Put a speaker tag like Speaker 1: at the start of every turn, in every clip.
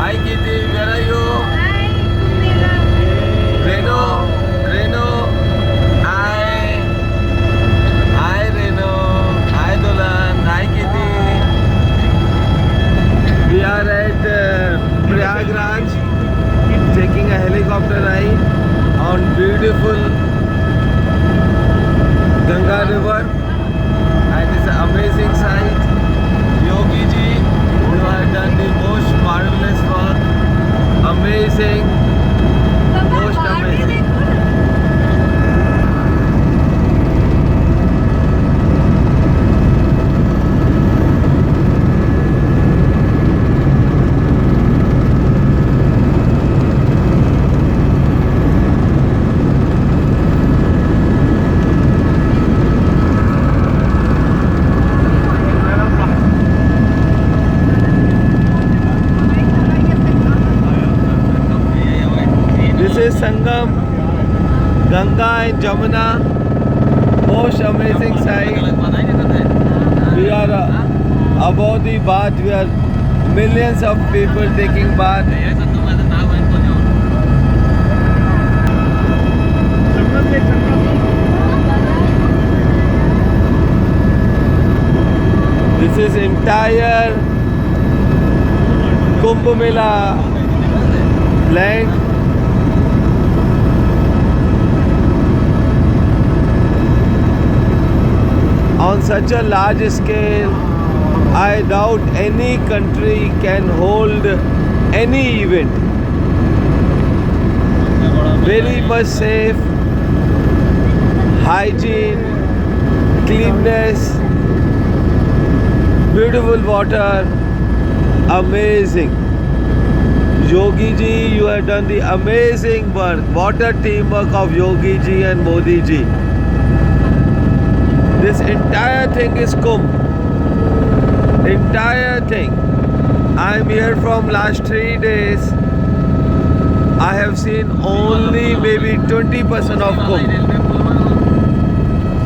Speaker 1: Hi Kitty, where are you? Reno, Reno. Hi. Hi Reno. Hi Dolan. Hi Kitty. We are at Prayagraj taking a helicopter ride on beautiful Ganga river, and it's an amazing sight. Yogi ji, you have done the most marvelous work. Amazing, most amazing. This is Sangam, Ganga and Jamuna, most amazing sight. We are above the bath, we are millions of people taking bath. This is entire Kumbh Mela land. On such a large scale, I doubt any country can hold any event. Very much safe, hygiene, cleanness, beautiful water, amazing. Yogi ji, you have done the amazing work. What a teamwork of Yogi ji and Modi ji. This entire thing is Kumbh. Entire thing. I am here from last 3 days. I have seen only maybe 20% of Kumbh.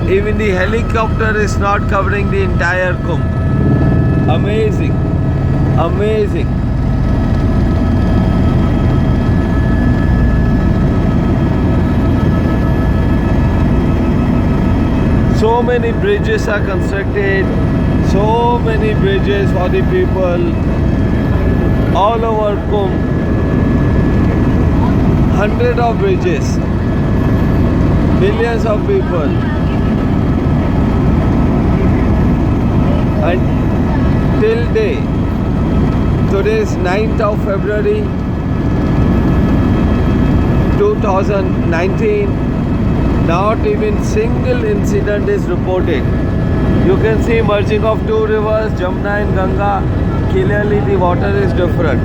Speaker 1: Even the helicopter is not covering the entire Kumbh. Amazing. Amazing. So many bridges are constructed, so many bridges for the people all over Kumbh. Hundreds of bridges, millions of people. And till day, today is 9th of February 2019. Not even single incident is reported. You can see merging of two rivers, Jamuna and Ganga. Clearly the water is different.